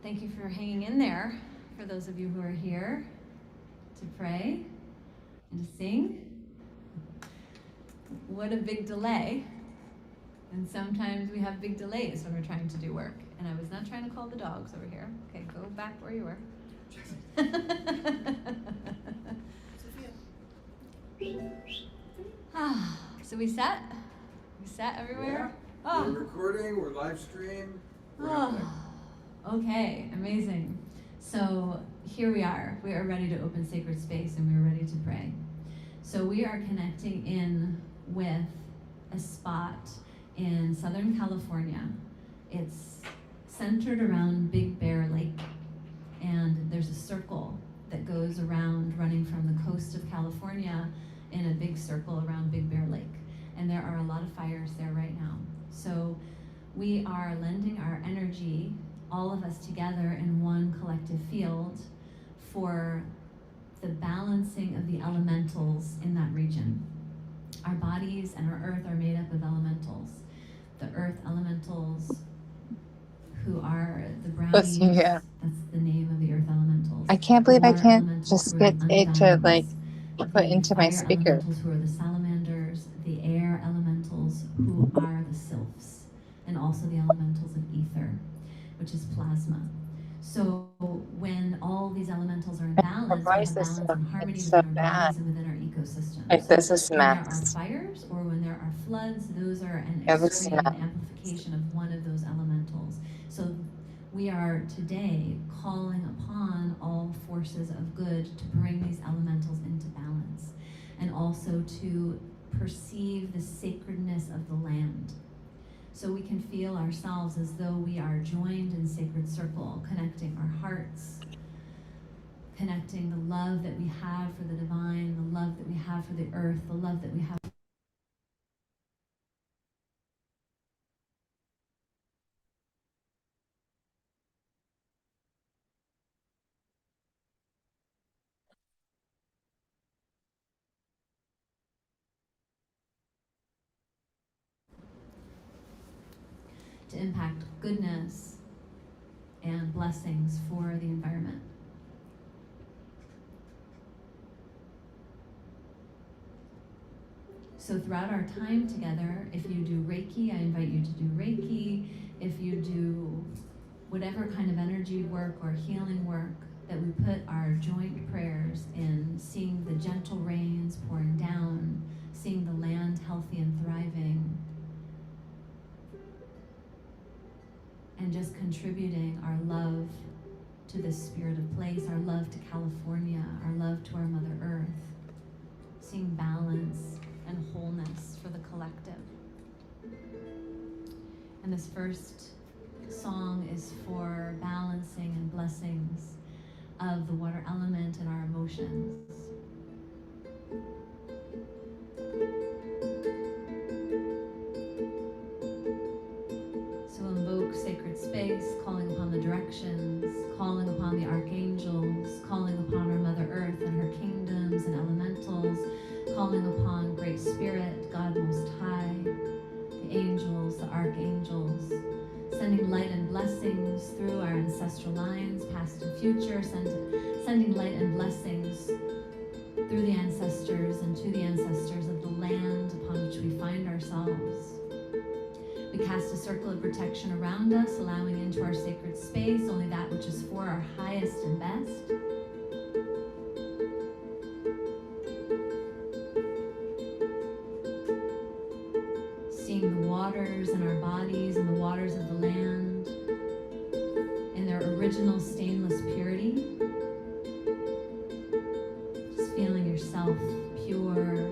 Thank you for hanging in there, for those of you who are here to pray and to sing. What a big delay. And sometimes we have big delays when we're trying to do work. And I was not trying to call the dogs over here. Okay, go back where you were. So we set? We set everywhere? Yeah. Oh. We're recording, we're live stream. Okay, amazing. So here we are. We are ready to open sacred space and we are ready to pray. So we are connecting in with a spot in Southern California. It's centered around Big Bear Lake, and there's a circle that goes around, running from the coast of California in a big circle around Big Bear Lake. And there are a lot of fires there right now. So we are lending our energy, all of us together in one collective field, for the balancing of the elementals in that region. Our bodies and our earth are made up of elementals. The earth elementals, who are the brownies, Yeah. that's the name of the earth elementals. I can't believe I can't Elementals, just who are get the it to like undyings. put The into my fire speaker. elementals, who are the salamanders. The air elementals, who are the sylphs. And also the elementals of ether, which is plasma. So when all these elementals are in balance, we Why have is this balance so, and harmony so within our bad? bodies and within our ecosystem. Like, So this is when there are mess. fires or when there are floods, those are an Yeah, this is extreme mess. amplification of one of those elementals. So we are today calling upon all forces of good to bring these elementals into balance, and also to perceive the sacredness of the land. So we can feel ourselves as though we are joined in sacred circle, connecting our hearts, connecting the love that we have for the divine, the love that we have for the earth, the love that we have to impact goodness and blessings for the environment. So throughout our time together, if you do Reiki, I invite you to do Reiki. If you do whatever kind of energy work or healing work, that we put our joint prayers in, seeing the gentle rains pouring down, seeing the land healthy and thriving, and just contributing our love to this spirit of place, our love to California, our love to our Mother Earth, seeing balance and wholeness for the collective. And this first song is for balancing and blessings of the water element and our emotions. So invoke sacred space, calling upon the directions, calling upon the archangels, calling upon our Mother Earth and her kingdoms and elementals, calling upon Great Spirit, God Most High, the angels, the archangels, sending light and blessings through our ancestral lines, past and future, sending light and blessings through the ancestors and to the ancestors of the land upon which we find ourselves. We cast a circle of protection around us, allowing into our sacred space only that which is for our highest and best. Seeing the waters in our bodies and the waters of the land in their original stainless purity. Just feeling yourself pure.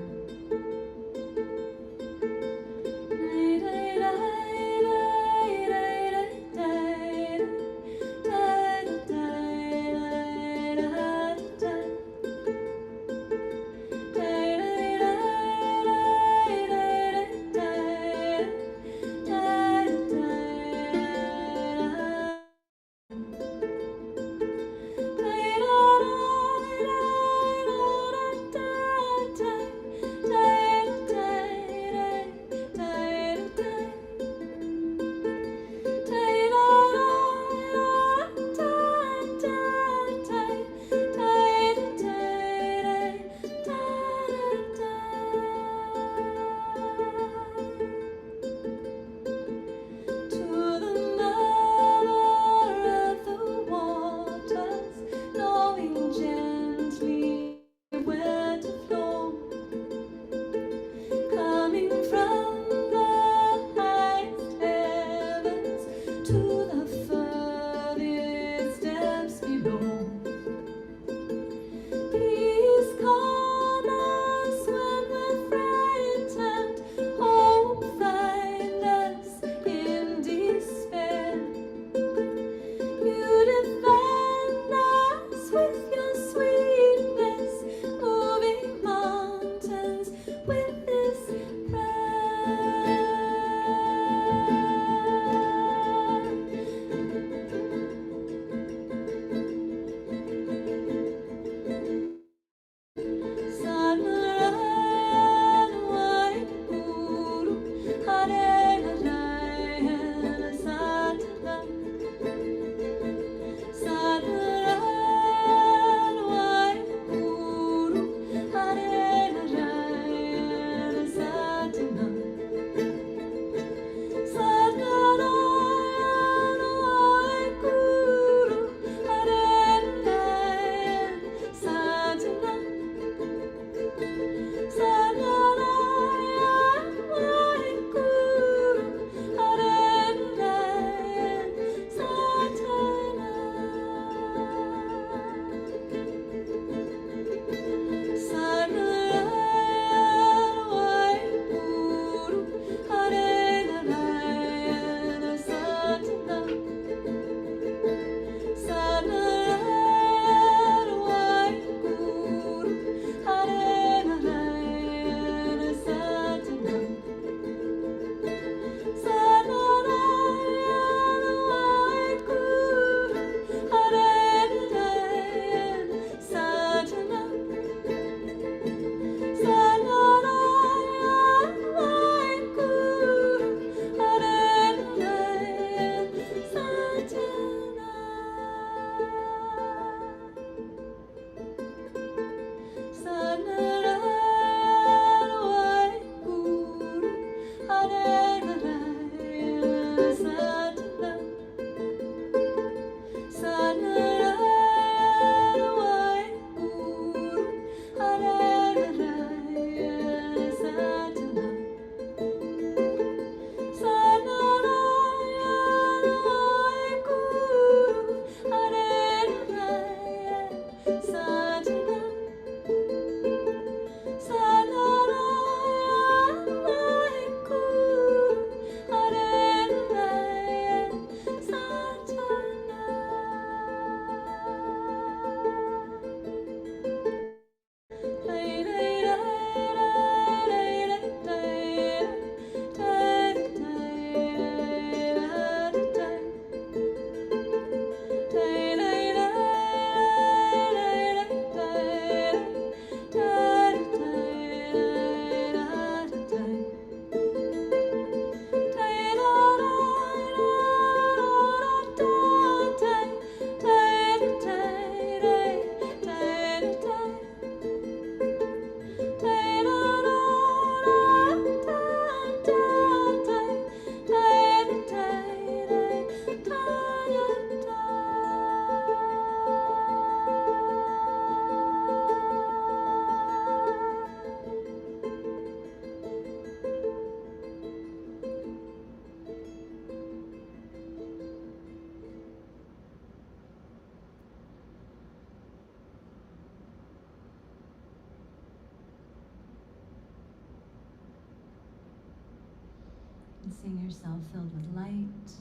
seeing yourself filled with light,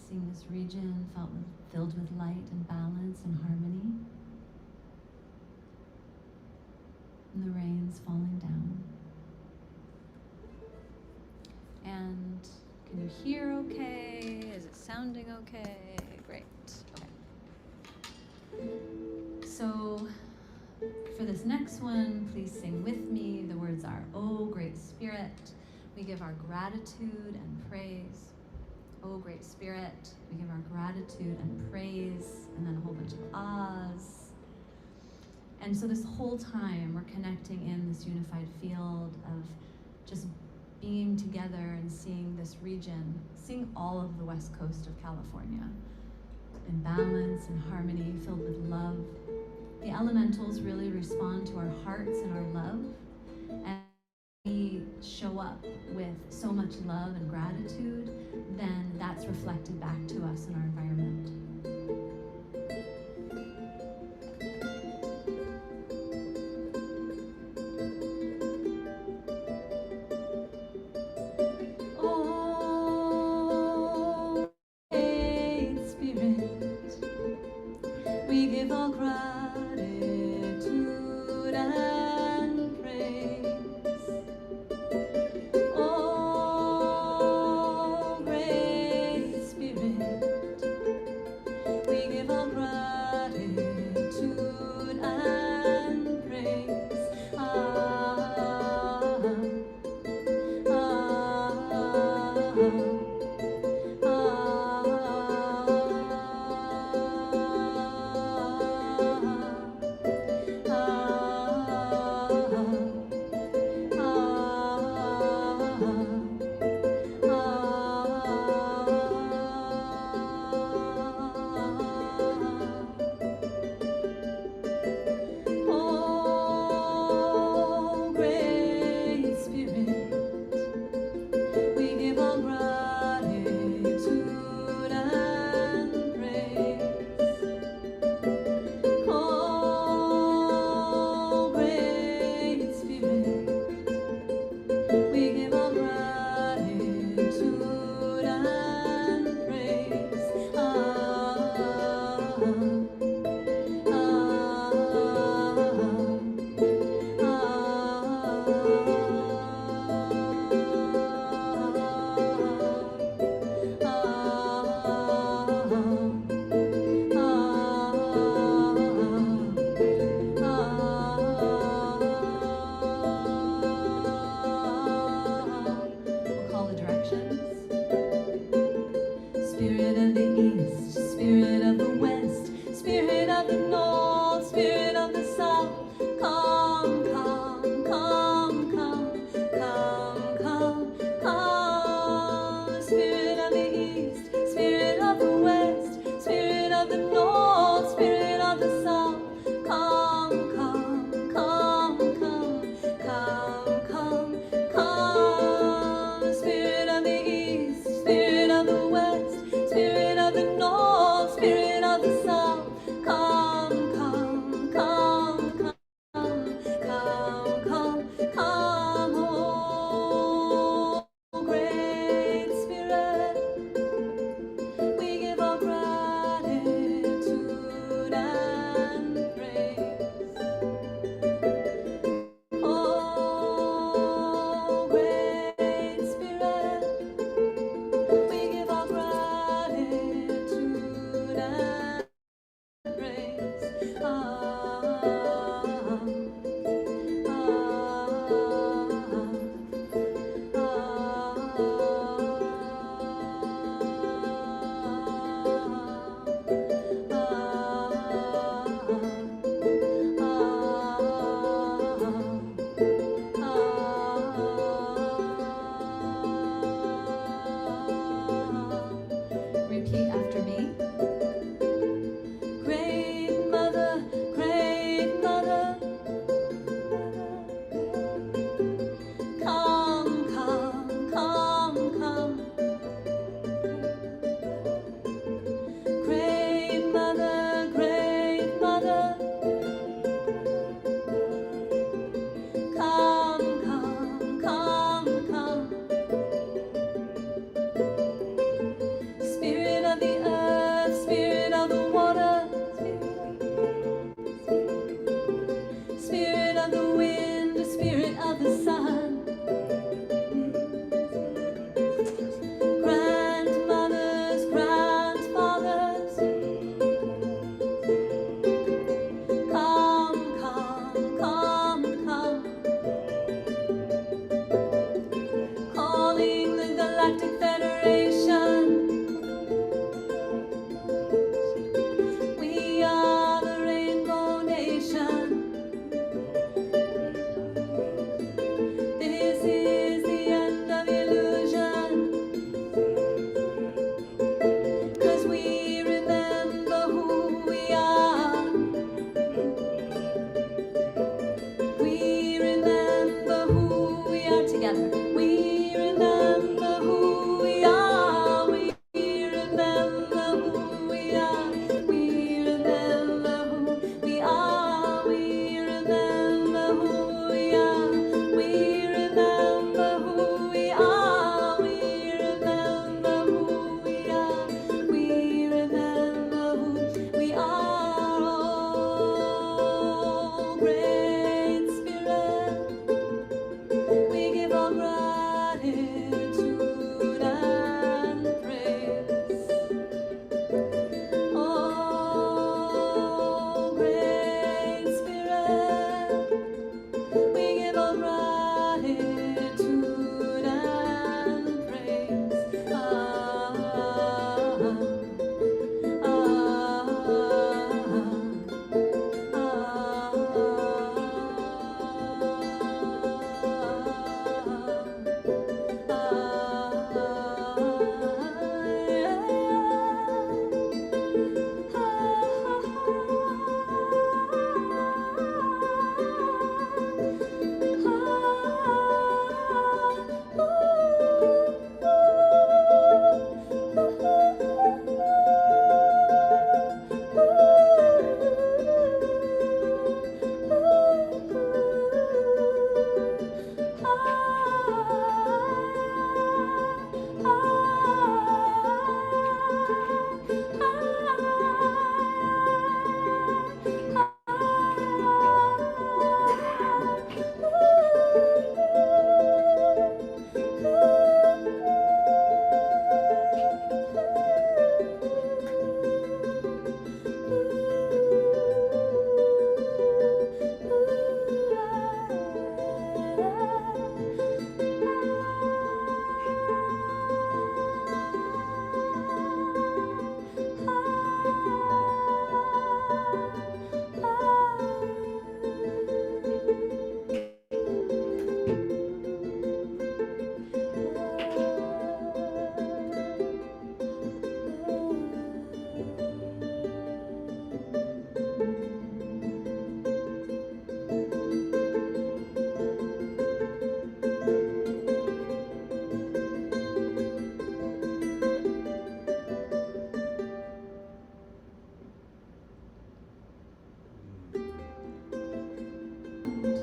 seeing this region filled with light and balance and harmony, and the rain's falling down. And can you hear okay? Is it sounding okay? Great. Okay. So for this next one, please sing with me. The words are, "Oh, great Spirit, we give our gratitude and praise." Oh, great Spirit, we give our gratitude and praise, and then a whole bunch of ahs. And so this whole time, we're connecting in this unified field of just being together and seeing this region, seeing all of the west coast of California in balance and harmony, filled with love. The elementals really respond to our hearts and our love, and we show up with so much love and gratitude, then that's reflected back to us in our environment. Oh, great Spirit, we give all gratitude and praise. Oh, great Spirit, we give all gratitude and praise. Oh, great Spirit, we give all gratitude and praise. Oh, great Spirit, we give all gratitude and praise. We'll call the directions. Spirit of the east, spirit of the west, spirit of the north, spirit of the south, come, come, come, come, come, come, come. Spirit of the east, spirit of the west, spirit of the north, spirit of the south, come, come, come, come, come, come, come. Spirit of the east, spirit of the west, spirit of the north, spirit of the south, come, come, come, come, come, come, come. Oh, great Spirit, we give our gratitude and praise. Oh, great Spirit, we give our gratitude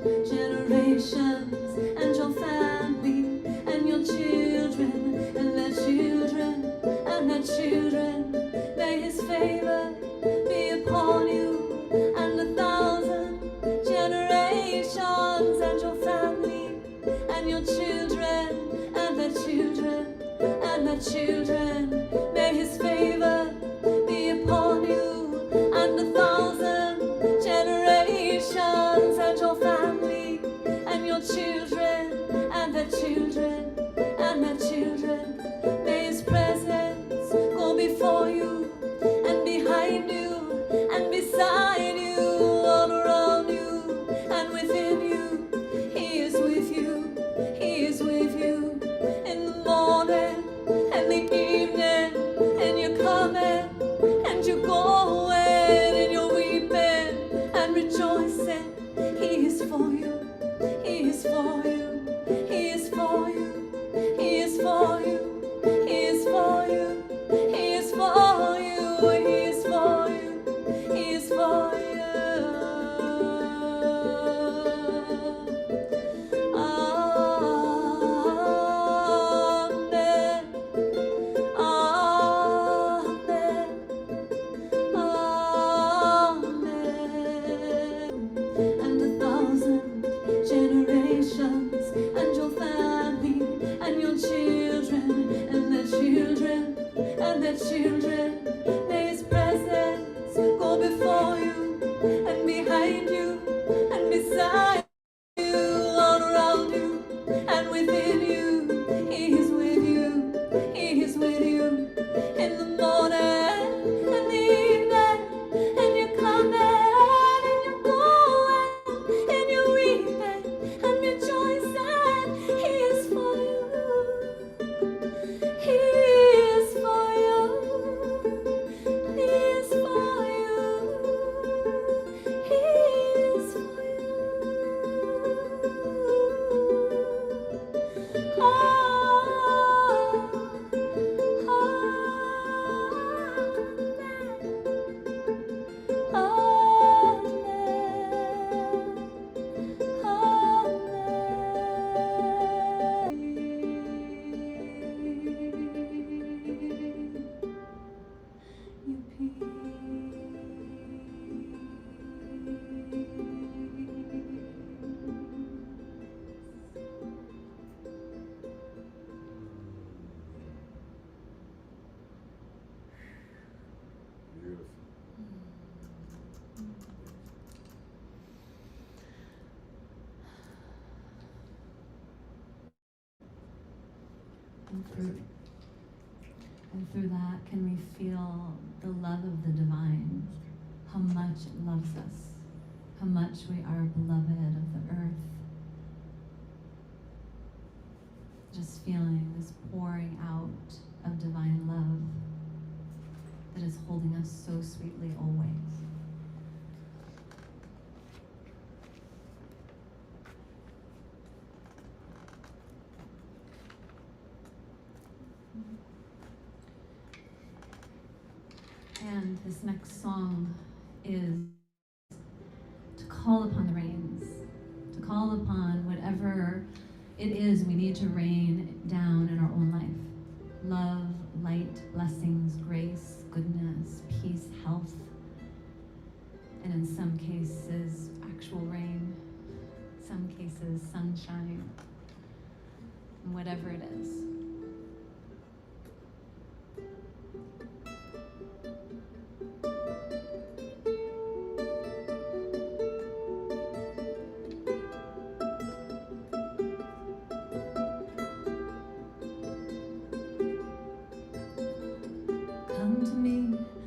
generations, and your family, and your children, and their children, and their children. May his favor be upon you, and 1,000 generations, and your family, and your children, and their children, and their children. May his favor be upon you, and 1,000 generations, and your family, and your children, and their children, and their children. May his presence go before you, and behind you, and beside you, all around you, and within you. He is with you, he is with you, in the morning, and the evening, and you're coming, and you're going, and you're weeping, and rejoicing. He is for you, he is for you, he is for you, he is for you, he is for you, he is for you, he is for you, he is for you. Amen. Amen. Amen. And 1,000 generations, and your family, and your children, and their children, and their children. May his presence go before you, and behind you, and beside you, all around you, and within you. He is with you, he is with you, in the morning, and the evening, and you're coming, and you're going, and you're weeping, and rejoicing. He is for you, he is for you, he is for you, he is for you. Beautiful. And through that, can we feel the love of the divine? How much it loves us, how much we are beloved of the earth. Just feeling this pouring out of divine love that is holding us so sweetly always. And this next song is to call upon the rains, to call upon whatever it is we need to rain down in our own life. Love, light, blessings, grace, goodness, peace, health, and in some cases, actual rain, some cases, sunshine, whatever it is. Come to me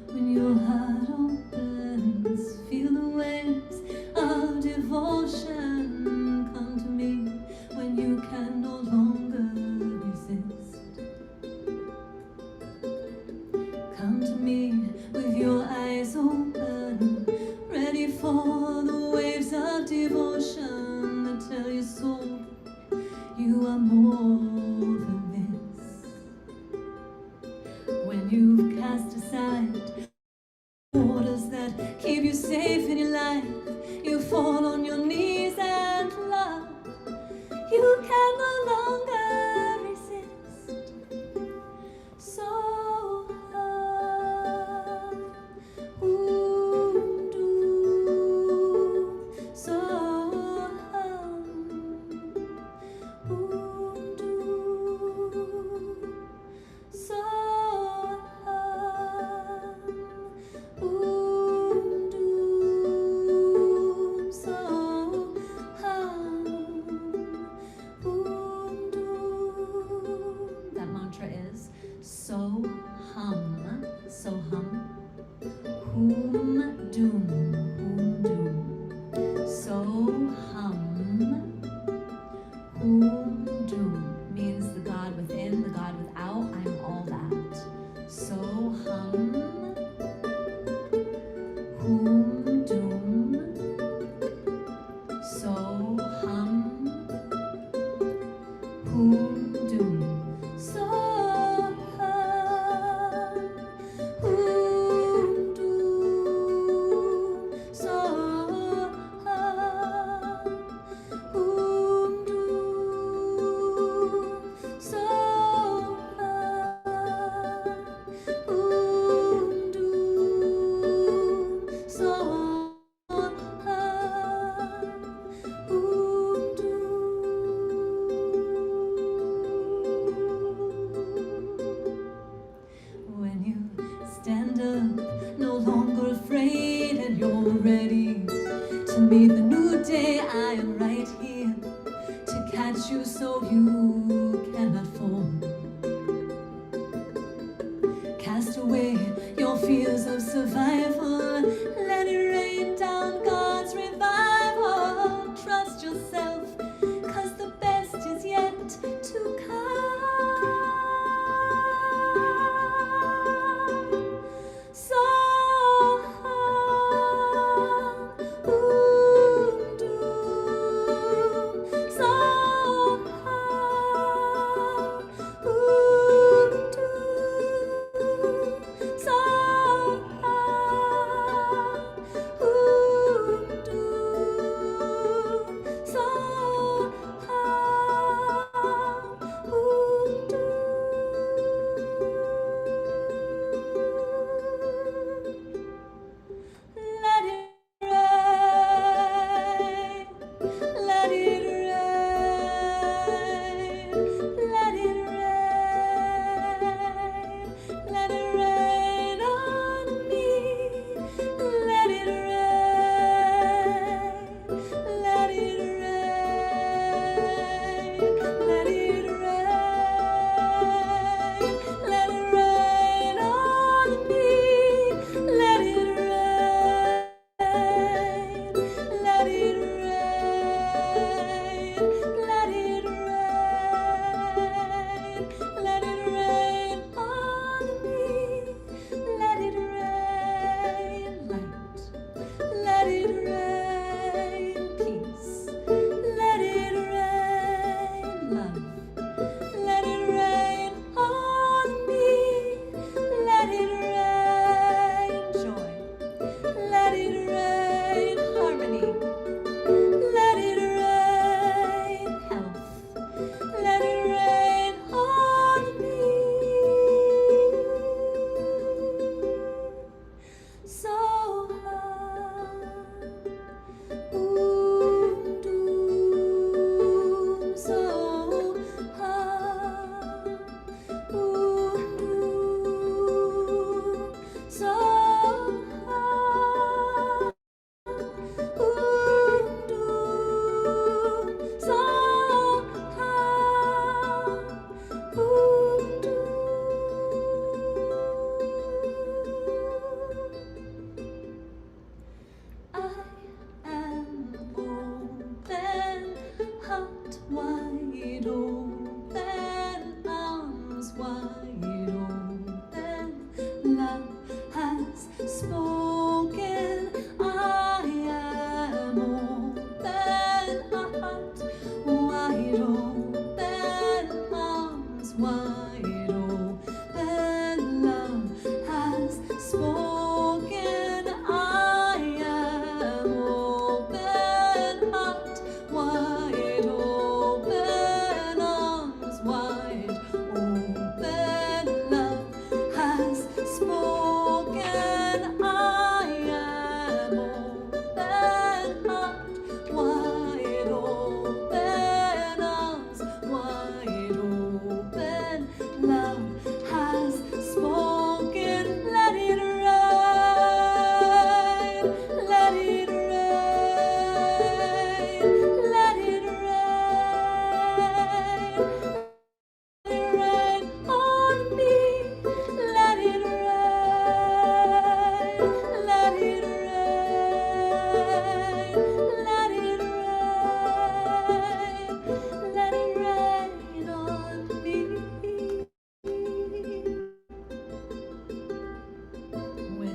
when your heart opens. Feel the waves of devotion. Come to me when you can no longer resist. Come to me with your eyes open, ready for the waves of devotion that tell your soul you are more than this. When you've cast aside orders that keep you safe in your life, you fall on your knees and hum, so hum. Whom doom, whom doom. So hum, whom doom means the God within, the God without. I'm all that. So hum, whom doom. So hum, whom doom. So hum, whom doom. So hum, whom doom. So hum, whom doom. So when you stand up, no longer afraid, and you're ready to meet the new day, I am right here to catch you so you cannot fall. Cast away your fears of survival. Let it rain down God's revival. Trust yourself, 'cause the best is yet to come. So hum, whom doom. So hum, whom doom. So hum, whom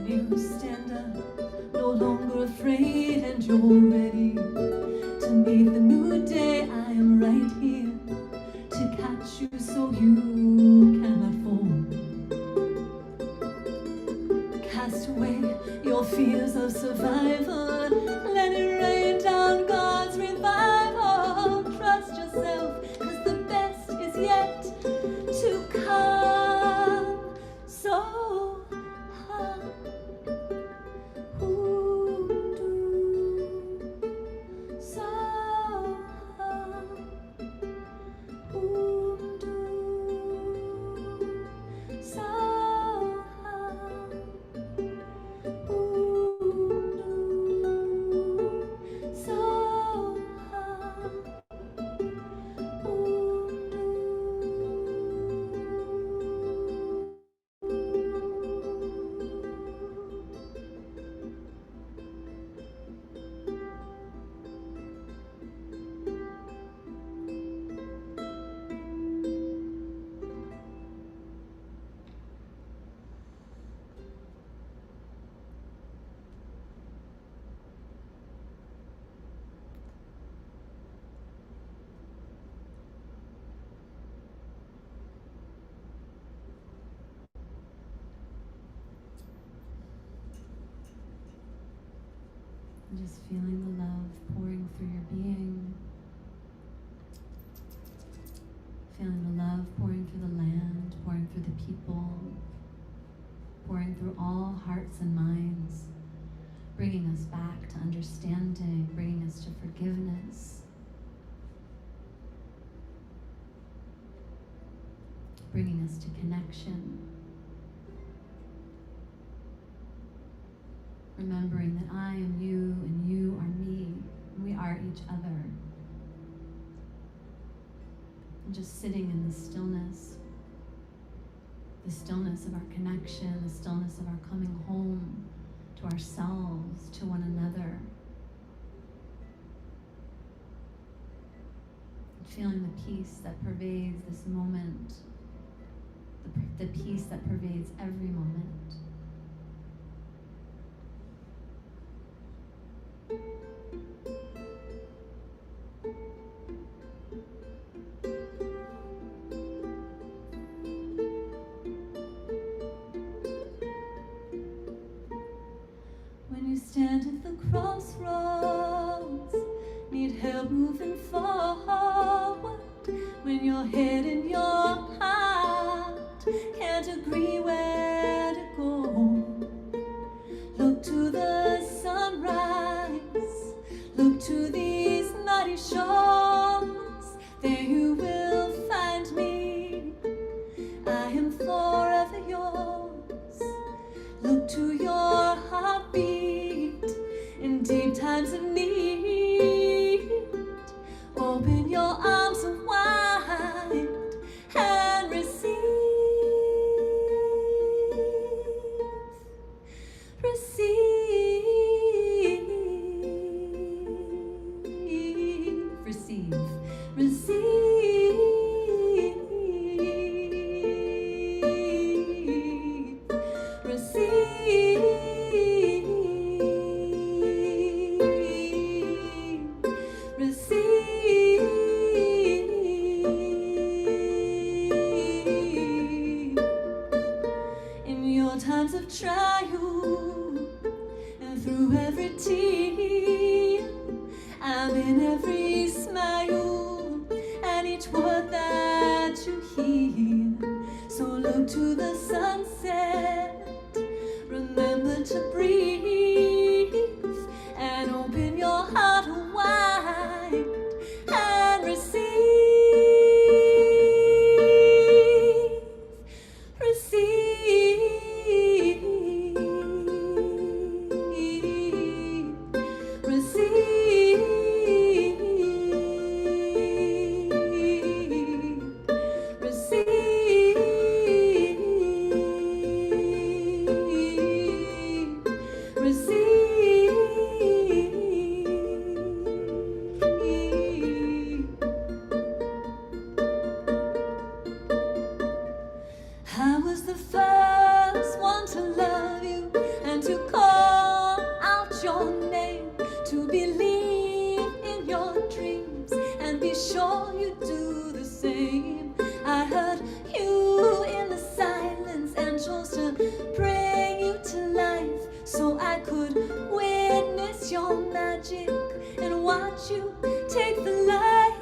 you stand up, no longer afraid, and you're ready to meet the new day. I am right here to catch you so you cannot fall. Cast away your fears of survival, let it rain down God's revival. Trust yourself, 'cause the best is yet to come. So just feeling the love pouring through your being. Feeling the love pouring through the land, pouring through the people, pouring through all hearts and minds, bringing us back to understanding, bringing us to forgiveness, bringing us to connection. Remembering that I am you and you are me, and we are each other. And just sitting in the stillness of our connection, the stillness of our coming home to ourselves, to one another. And feeling the peace that pervades this moment, the peace that pervades every moment. Stand at the crossroads, need help moving forward. When your head and your heart can't agree where to go, look to the sunrise, look to these mighty shores. There you will find me, I am forever yours. Look to your heartbeat in deep times of need. Open your arms wide and receive. Receive. Receive. Receive. Receive. Times of trial, and through every tear, I'm in every smile, and each word that you hear. So look to the sunset, remember to breathe, and open your heart wide and receive. Receive. magic and watch you take the light.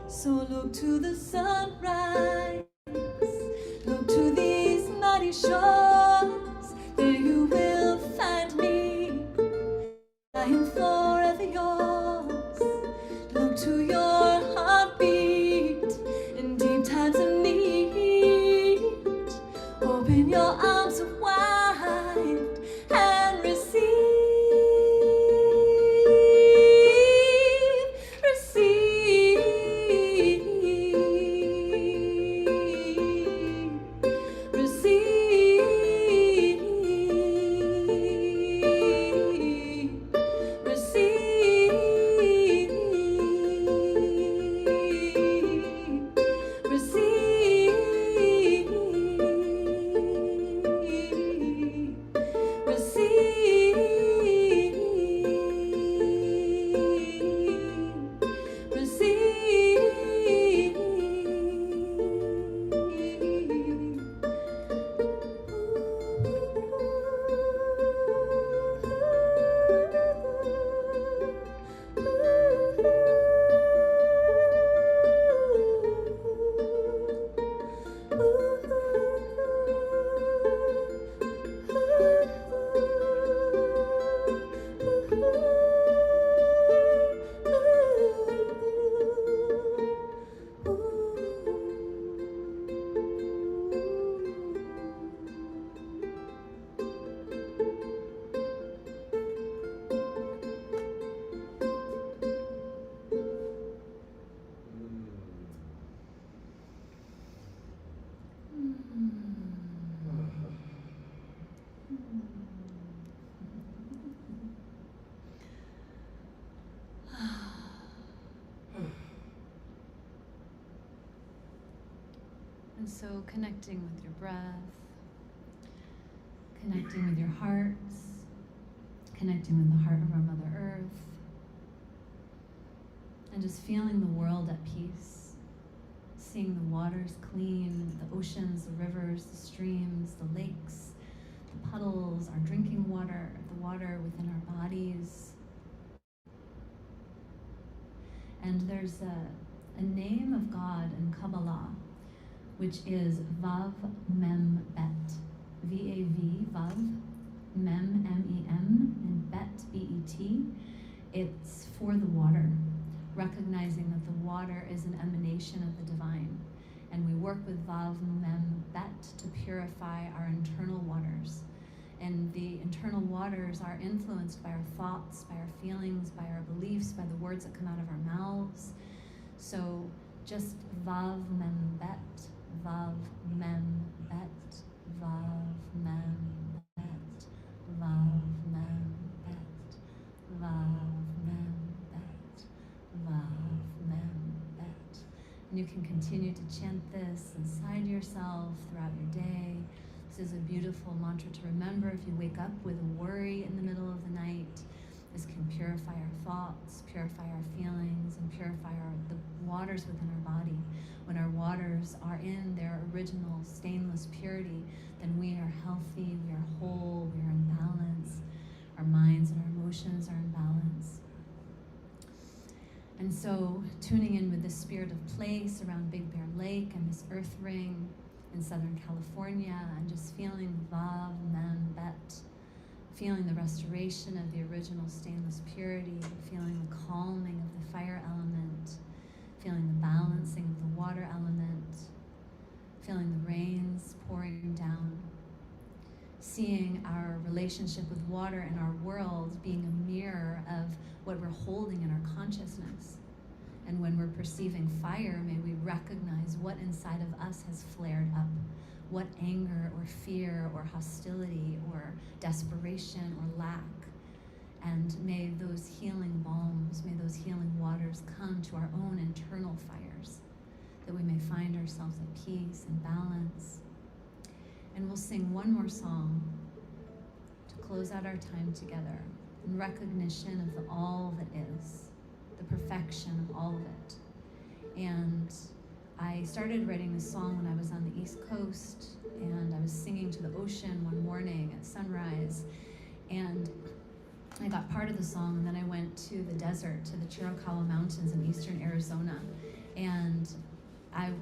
So look to the sunrise, look to these mighty shores. There you will find me, I am forever yours. Look to your heartbeat in deep times of need. Open your arms wide and receive, receive, receive, And so connecting with your breath, connecting with your hearts, connecting with the heart of our Mother Earth, and just feeling the world at peace, seeing the waters clean, the oceans, the rivers, the streams, the lakes, the puddles, our drinking water, the water within our bodies. And there's a name of God in Kabbalah, which is Vav Mem Bet. V-A-V, Vav, Mem, M-E-M, and Bet, B-E-T. It's for the water, recognizing that the water is an emanation of the divine. And we work with Vav Mem Bet to purify our internal waters. And the internal waters are influenced by our thoughts, by our feelings, by our beliefs, by the words that come out of our mouths. So just Vav Mem Bet, Vav Mem Bet, Vav Mem Bet, Vav Mem Bet, Vav Mem Bet, Vav Mem Bet. And you can continue to chant this inside yourself throughout your day. This is a beautiful mantra to remember if you wake up with a worry in the middle of the night. This can purify our thoughts, purify our feelings, and purify the waters within our body. When our waters are in their original stainless purity, then we are healthy, we are whole, we are in balance. Our minds and our emotions are in balance. And so tuning in with the spirit of place around Big Bear Lake and this earth ring in Southern California, and just feeling Vav Mem Bet, feeling the restoration of the original stainless purity, feeling the calming of the fire element, feeling the balancing of the water element, feeling the rains pouring down, seeing our relationship with water and our world being a mirror of what we're holding in our consciousness. And when we're perceiving fire, may we recognize what inside of us has flared up, what anger or fear or hostility or desperation or lack. And may those healing balms, may those healing waters come to our own internal fires, that we may find ourselves at peace and balance. And we'll sing one more song to close out our time together in recognition of the all that is, the perfection of all of it. And I started writing this song when I was on the East Coast, and I was singing to the ocean one morning at sunrise. And part of the song, and then I went to the desert, to the Chiricahua Mountains in eastern Arizona, and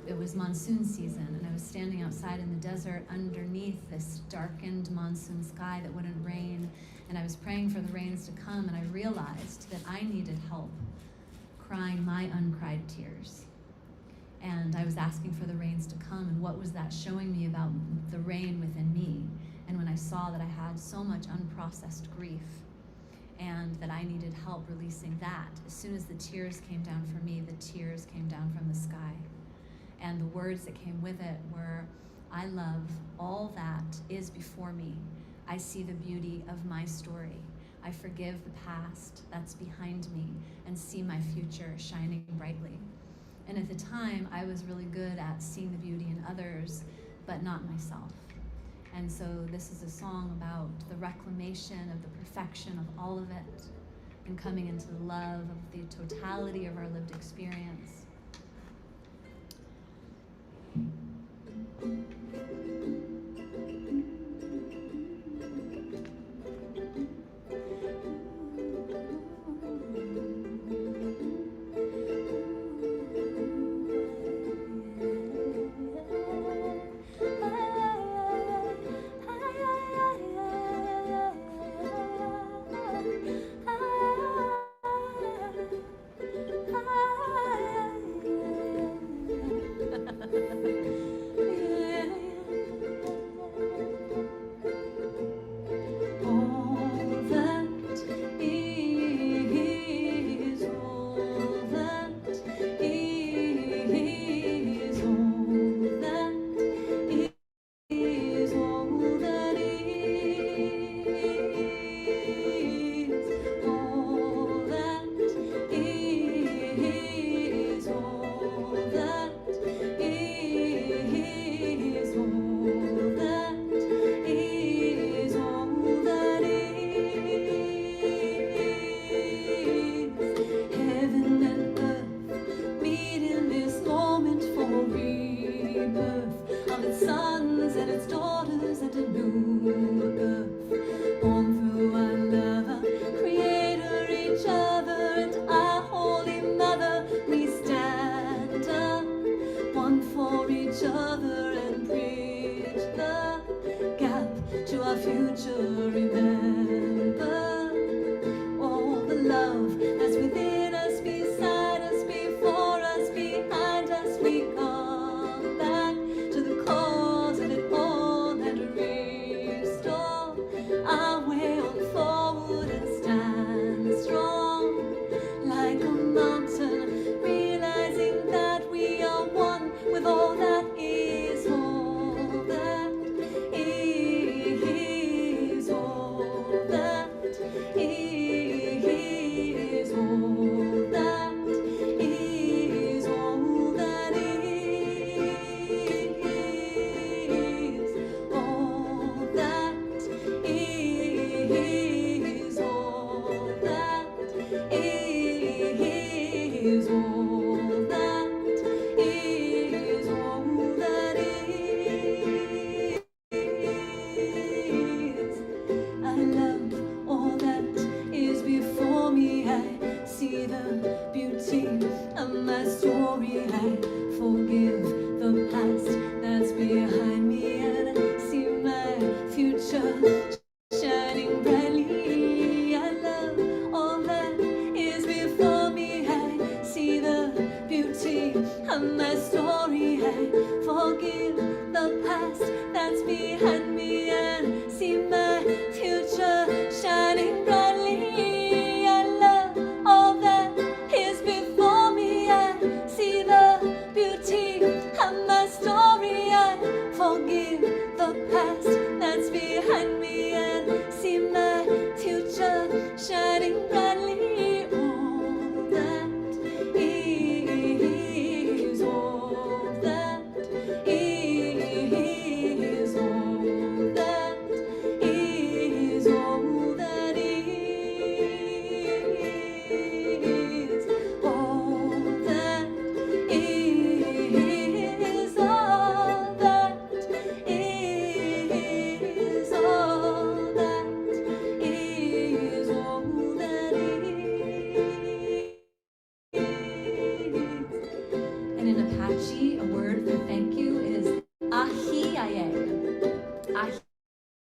it was monsoon season, and I was standing outside in the desert underneath this darkened monsoon sky that wouldn't rain, and I was praying for the rains to come, and I realized that I needed help crying my uncried tears. And I was asking for the rains to come, and what was that showing me about the rain within me? And when I saw that I had so much unprocessed grief and that I needed help releasing that, as soon as the tears came down for me, the tears came down from the sky. And the words that came with it were, I love all that is before me. I see the beauty of my story. I forgive the past that's behind me and see my future shining brightly. And at the time, I was really good at seeing the beauty in others, but not myself. And so this is a song about the reclamation of the perfection of all of it and coming into the love of the totality of our lived experience.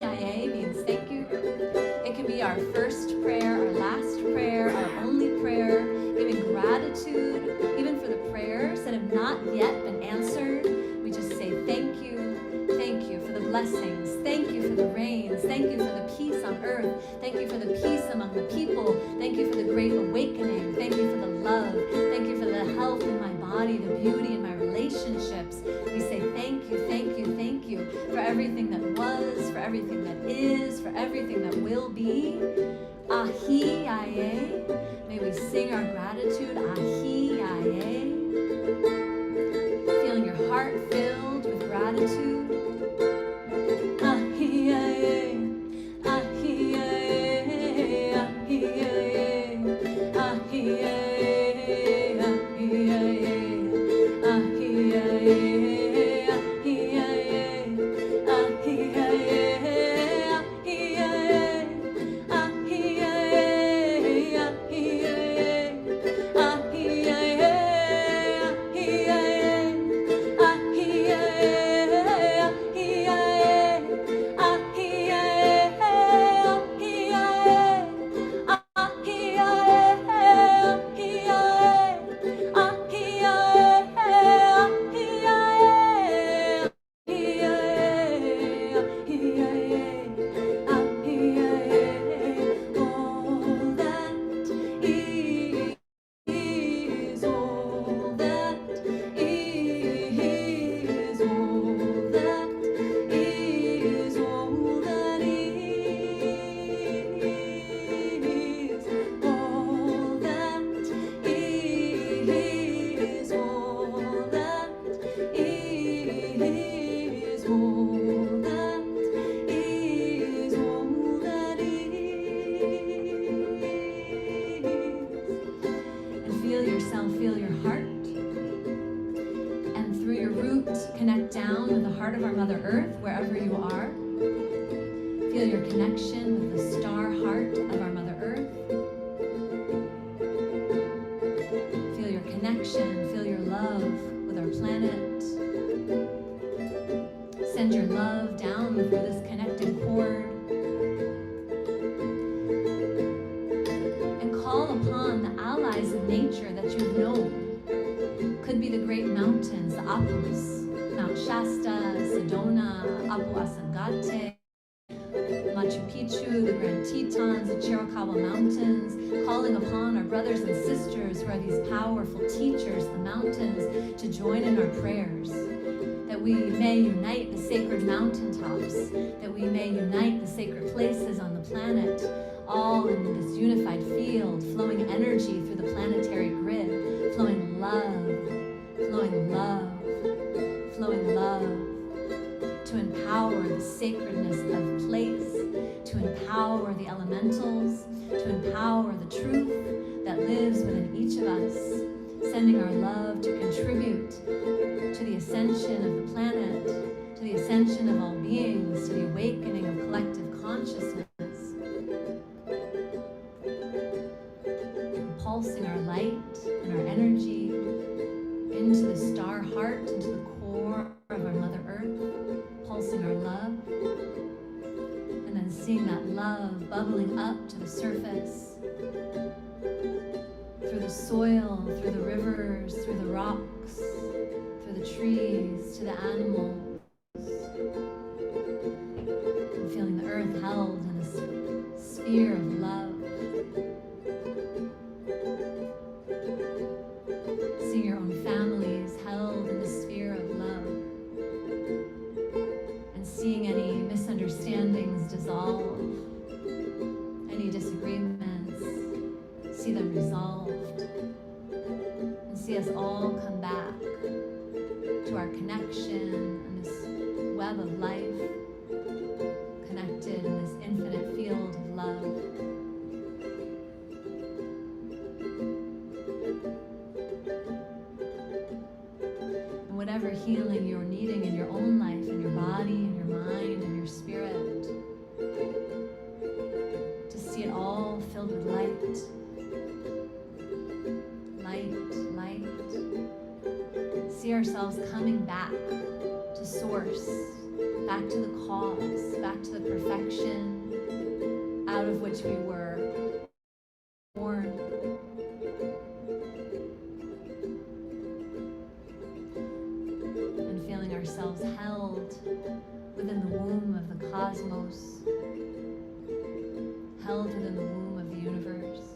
Ahiaye means thank you. It can be our first prayer, our last prayer, our only prayer, giving gratitude, even for the prayers that have not yet been answered. We just say thank you for the blessings, thank you for the rains, thank you for the peace on earth, thank you for the peace among the people, thank you for the great awakening, thank you for the love, thank you for the health in my body, the beauty in my relationships. We say thank you for everything that was, for everything that is, for everything that will be. Ahiaye. May we sing our gratitude. Ahiaye. Feeling your heart filled with gratitude. Ahiaye. Ahiaye. Ahiaye. Ahiaye. Ahiaye. Ahiaye. Feel your heart, and through your root, connect down with the heart of our Mother Earth, wherever you are. Feel your connection with the star heart of our Mother Earth. Feel your connection, feel your love with our planet. Send your love down through this connecting cord. And call upon the allies of nature that you've known. Could be the great mountains, the Apus, Mount Shasta, Sedona, Apu Asangate, Machu Picchu, the Grand Tetons, the Chiricahua Mountains, calling upon our brothers and sisters who are these powerful teachers, the mountains, to join in our prayers, that we may unite the sacred mountaintops, that we may unite the sacred places on the planet, all in this unified field, flowing energy through the planetary grid, flowing love, flowing love, flowing love, to empower the sacredness of place, to empower the elementals, to empower the truth that lives within each of us, sending our love to contribute to the ascension of the planet, to the ascension of all beings, to the awakening of collective consciousness, pulsing our light and our energy into the star heart, into the core of our Mother Earth, pulsing our love, and then seeing that love bubbling up to the surface, through the soil, through the rivers, through the rocks, through the trees, to the animals, and feeling the earth held in a sphere of love. Seeing your own families held in the sphere of love, and seeing any misunderstandings dissolve, any disagreements, see them resolved, and see us all come back to our connection and this web of life, connected in this infinite field of love. Whatever healing you're needing in your own life, in your body, in your mind, in your spirit, to see it all filled with light. Light, light. See ourselves coming back to source, back to the cause, back to the perfection out of which we were born. And feeling ourselves held within the womb of the cosmos, held within the womb of the universe,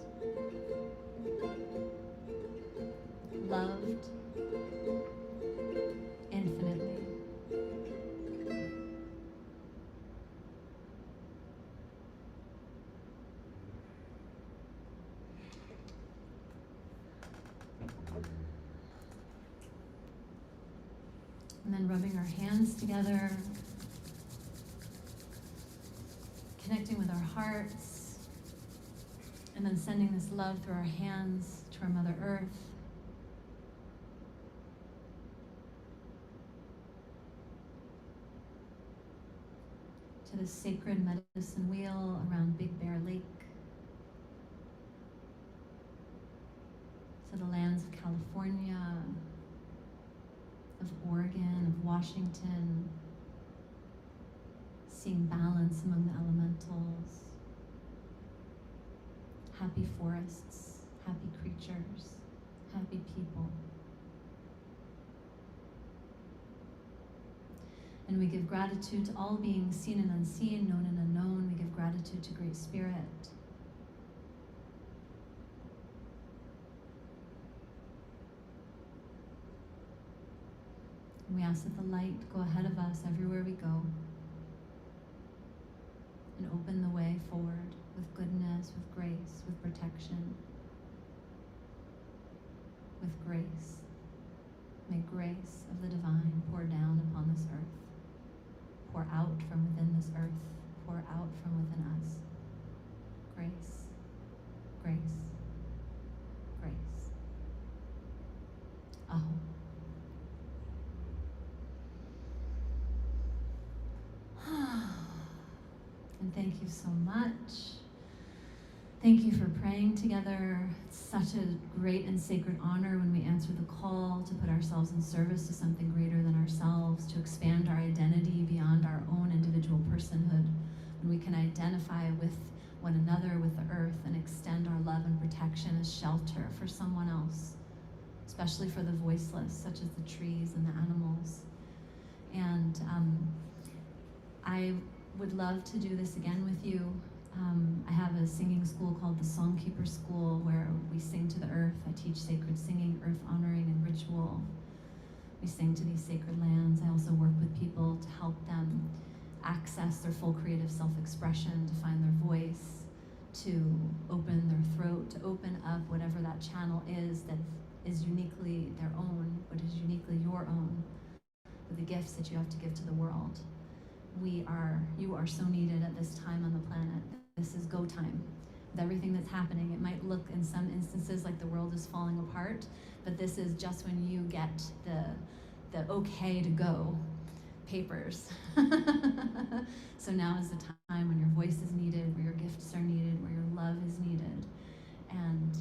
loved infinitely. And then rubbing our hands together, connecting with our hearts, and then sending this love through our hands to our Mother Earth. To the sacred medicine wheel around Big Bear Lake. To the lands of California, of Oregon, of Washington, seeing balance among the elementals, happy forests, happy creatures, happy people. And we give gratitude to all beings seen and unseen, known and unknown. We give gratitude to Great Spirit. And we ask that the light go ahead of us everywhere we go and open the way forward with goodness, with grace, with protection, with grace. May grace of the divine pour down upon this earth, pour out from within this earth, pour out from within us. Grace, grace, grace. Aho. And thank you so much. Thank you for praying together. It's such a great and sacred honor when we answer the call to put ourselves in service to something greater than ourselves, to expand our identity beyond our own individual personhood, when we can identify with one another, with the earth, and extend our love and protection as shelter for someone else, especially for the voiceless, such as the trees and the animals. And I would love to do this again with you. I have a singing school called the Songkeeper School where we sing to the earth. I teach sacred singing, earth honoring, and ritual. We sing to these sacred lands. I also work with people to help them access their full creative self-expression, to find their voice, to open their throat, to open up whatever that channel is that is uniquely their own, what is uniquely your own, with the gifts that you have to give to the world. You are so needed at this time on the planet. This is go time. With everything that's happening, it might look in some instances like the world is falling apart, but this is just when you get the okay to go papers. So now is the time when your voice is needed, where your gifts are needed, where your love is needed. And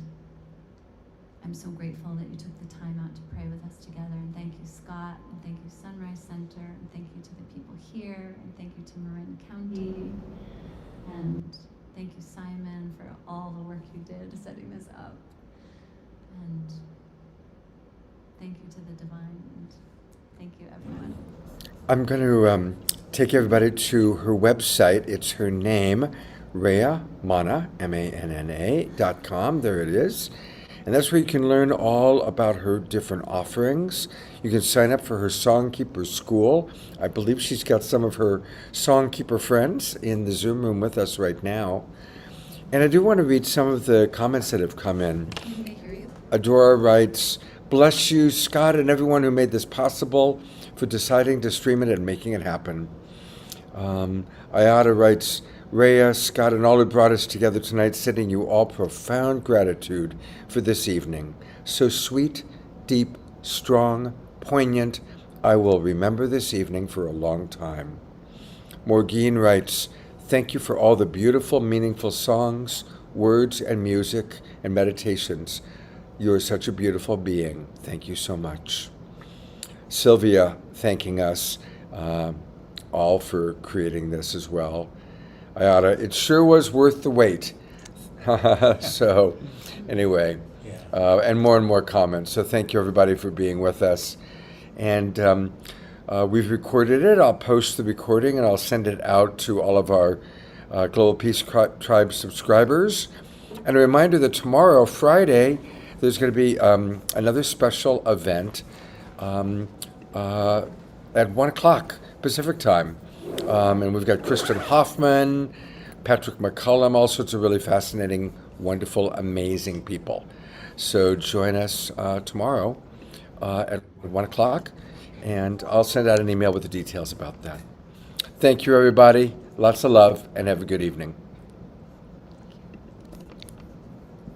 I'm so grateful that you took the time out to pray with us together. And thank you, Scott, and thank you, Sunrise Center, and thank you to the people here, and thank you to Marin County, and thank you, Simon, for all the work you did setting this up. And thank you to the divine, and thank you, everyone. I'm going to take everybody to her website. It's her name, Reya Manna, MANNA.com. There it is. And that's where you can learn all about her different offerings. You can sign up for her Songkeeper School. I believe she's got some of her Songkeeper friends in the Zoom room with us right now. And I do want to read some of the comments that have come in. Adora writes, "Bless you, Scott, and everyone who made this possible, for deciding to stream it and making it happen." Ayada writes, "Reya, Scott, and all who brought us together tonight, sending you all profound gratitude for this evening. So sweet, deep, strong, poignant. I will remember this evening for a long time." Morgine writes, "Thank you for all the beautiful, meaningful songs, words, and music, and meditations. You are such a beautiful being. Thank you so much." Sylvia thanking us. all for creating this as well. Ayada, it sure was worth the wait. So, anyway, and more comments. So thank you everybody for being with us. And we've recorded it. I'll post the recording and I'll send it out to all of our Global Peace Tribe subscribers. And a reminder that tomorrow, Friday, there's going to be another special event at 1 o'clock Pacific time. And we've got Kristen Hoffman, Patrick McCullum, all sorts of really fascinating, wonderful, amazing people. So join us tomorrow at 1 o'clock, and I'll send out an email with the details about that. Thank you, everybody. Lots of love, and have a good evening.